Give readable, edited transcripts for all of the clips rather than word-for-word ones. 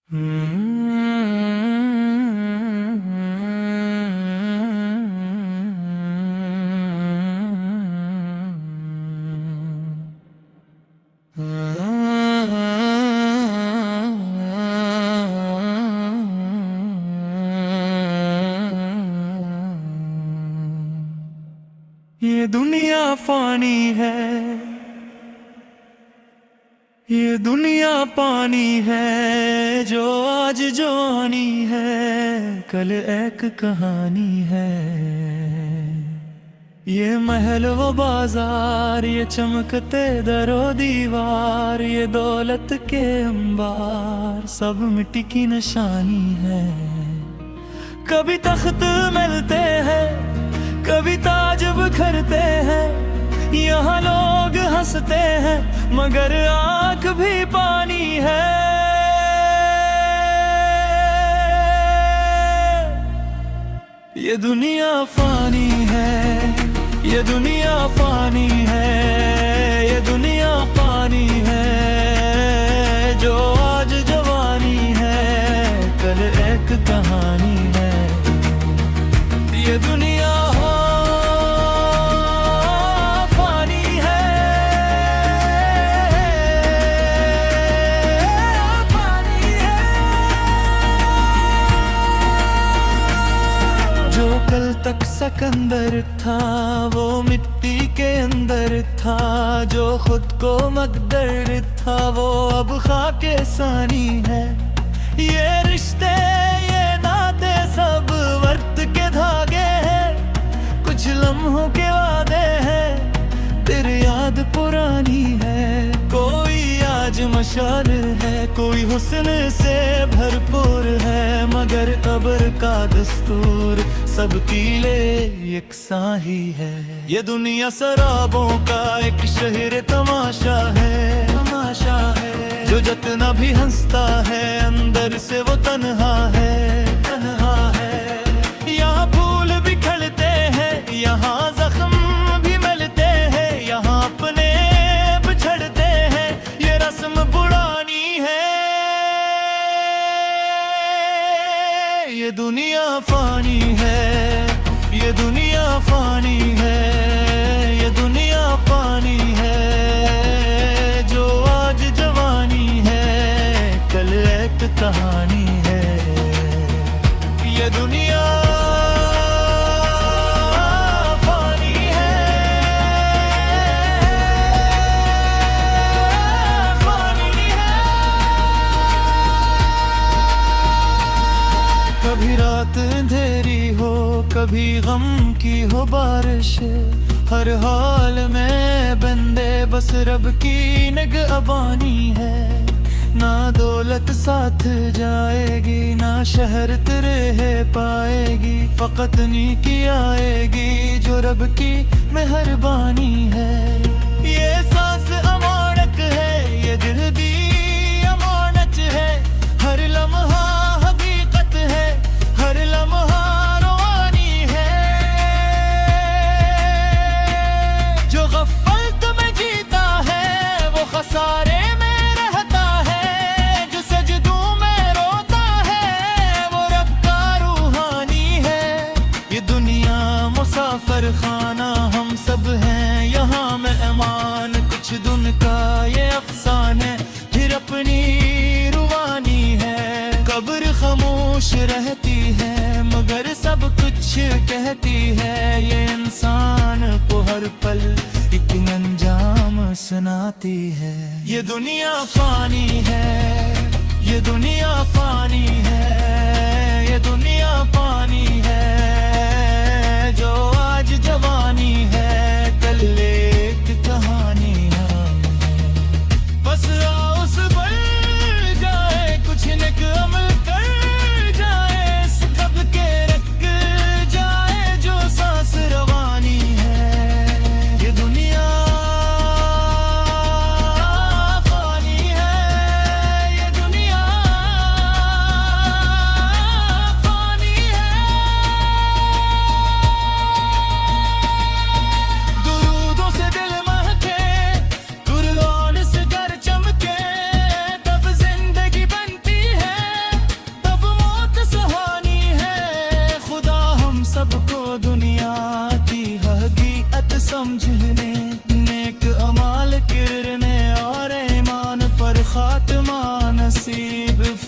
ये दुनिया फानी है, ये दुनिया पानी है। जो आज जवानी है, कल एक कहानी है। ये महल वो बाजार, ये चमकते दरो दीवार, ये दौलत के अंबार, सब मिट्टी की निशानी है। कभी तख्त मिलते हैं, कभी ताज बिखरते हैं। यहाँ लोग हंसते हैं, मगर आंख भी पानी है। ये दुनिया फानी है, ये दुनिया फानी है, ये दुनिया पानी है। जो आज जवानी है, कल एक कहानी है। ये दुनिया कल तक सकंदर था, वो मिट्टी के अंदर था। जो खुद को मकदर था, वो अब खाके सानी है। ये रिश्ते, ये नाते, सब वक्त के धागे हैं। कुछ लम्हों के वादे हैं, तेरी याद पुरानी है। कोई आज मशाल है, कोई हुस्न से भरपूर है, मगर कब्र का दस्तूर सबकी ले यकसां ही है। ये दुनिया शराबों का एक शहर तमाशा है, तमाशा है। जो जितना भी हंसता है, अंदर से वो तन्हा है, तन्हा है। यहाँ फूल भी खिलते हैं, यहाँ जख्म भी मिलते हैं, यहाँ अपने बिछड़ते हैं। ये रस्म पुरानी है। ये दुनिया फानी है, ये दुनिया फानी है, ये दुनिया पानी है। जो आज जवानी है, कल एक कहानी है। ये दुनिया फानी है, फानी है। कभी रात अंधेरी हो, कभी गम की हो बारिश। हर हाल में बंदे बस रब की निगहबानी है। ना दौलत साथ जाएगी, ना शहरत रह पाएगी। फकत नीकी आएगी, जो रब की मेहरबानी है। ये सांस अमानत है, ये दिल भी अमानत है। हर लम्हा हकीकत है, हर लम्हा सारे में रहता है। जो सजदों में रोता है, वो रब का रूहानी है। ये दुनिया मुसाफिर खाना, हम सब हैं यहाँ मेहमान। कुछ दिन का ये अफसाने, फिर अपनी रुवानी है। कब्र खामोश रहती है, मगर सब कुछ कहती है। ये इंसान को हर पल एक अंजाम सुनाती है। ये दुनिया फानी है, ये दुनिया फानी है, ये दुनिया पानी है। जो आज जवानी है, कल एक कहानी है। बस उस बल जाए, कुछ नेक अमल कर जाए, सब के रख जाए जो सांस रवानी है। ये दुनिया फानी है, ये दुनिया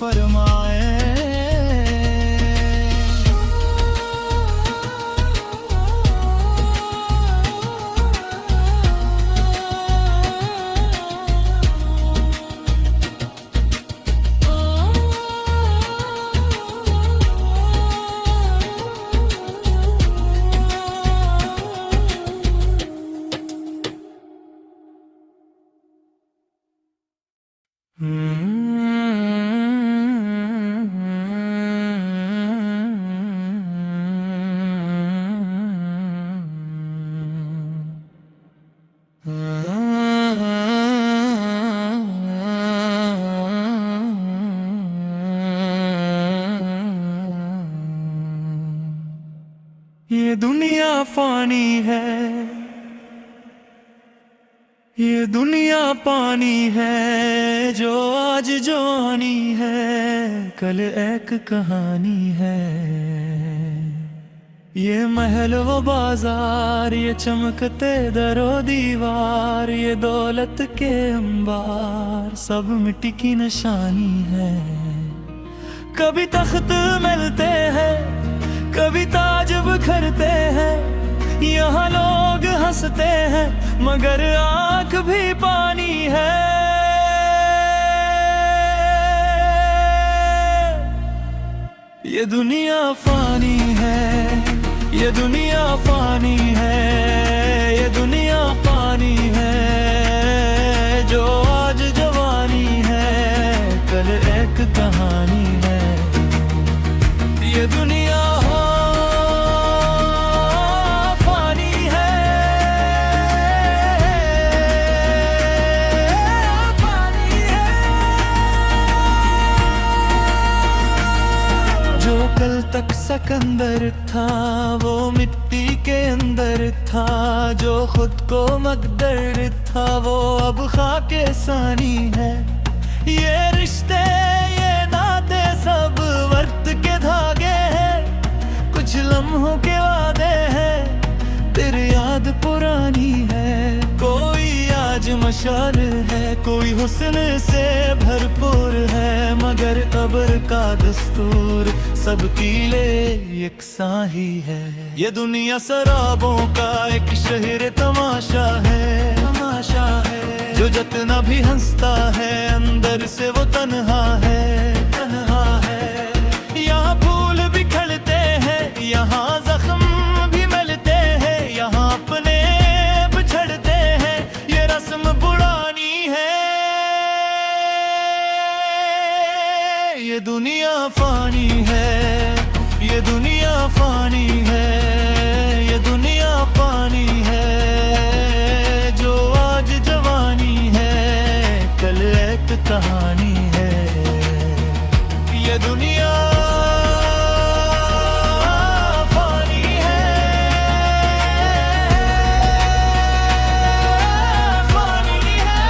फरमाए। ये दुनिया फानी है, ये दुनिया पानी है, जो आज जवानी है कल एक कहानी है। ये महल वो बाजार, ये चमकते दरो दीवार, ये दौलत के अंबार, सब मिट्टी की निशानी है। कभी तख्त मिलते हैं, कभी ताज बिखरते हैं, यहाँ लोग हंसते हैं मगर आंख भी पानी है। ये दुनिया फानी है, ये दुनिया फानी है, ये दुनिया पानी है, जो आज जवानी है कल एक कहानी है। ये दुनिया कल तक सकंदर था वो मिट्टी के अंदर था, जो खुद को मकदर था वो अब खाके सानी है। ये रिश्ते ये नाते सब वक्त के धागे हैं, कुछ लम्हों के वादे हैं, तेरी याद पुरानी है। कोई आज मशाल है, कोई हुस्न से भरपूर है, मगर कब्र का दस्तूर सबकी ले यकसां ही है। ये दुनिया शराबों का एक शहर तमाशा है, तमाशा है, जो जितना भी हंसता है अंदर से वो तन्हा है, तन्हा है। यहाँ फूल बिखरते हैं, यहाँ जख्म भी मिलते हैं, यहाँ अपने बिछड़ते हैं, ये रस्म पुरानी है। ये दुनिया फानी है, ये दुनिया फानी है, ये दुनिया पानी है, जो आज जवानी है कल एक कहानी है। ये दुनिया फानी है, फानी है।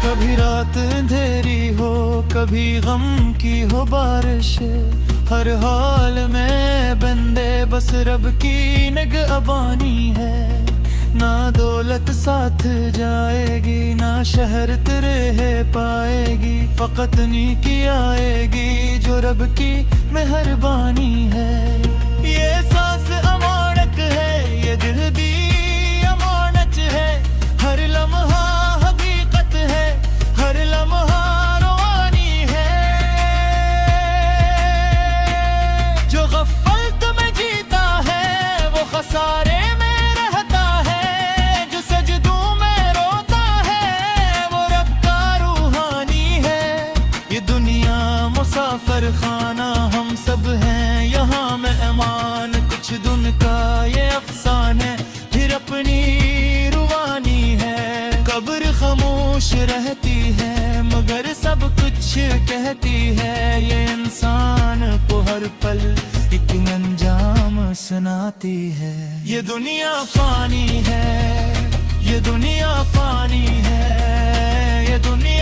कभी रात अंधेरी हो, कभी गम की हो बारिश, हर हाल में बंदे बस रब की निगहबानी है। ना दौलत साथ जाएगी, ना शहरत रह पाएगी, फकत नेकी आएगी जो रब की मेहरबानी है। ये सांस अमानत है, ये दिल भी अमानत है, हर लम्हा हकीकत है, हर लम्हा सारे में रहता है, जो सजदों में रोता है वो रब का रूहानी है। ये दुनिया मुसाफिर खाना हम सब हैं यहाँ मेहमान, कुछ दिन का ये अफसाने फिर अपनी रुवानी है। कब्र खामोश रहती है मगर सब कुछ कहती है, ये इंसान को हर पल एक अंजाम सुनाती है। ये दुनिया फानी है, ये दुनिया फानी है, ये दुनिया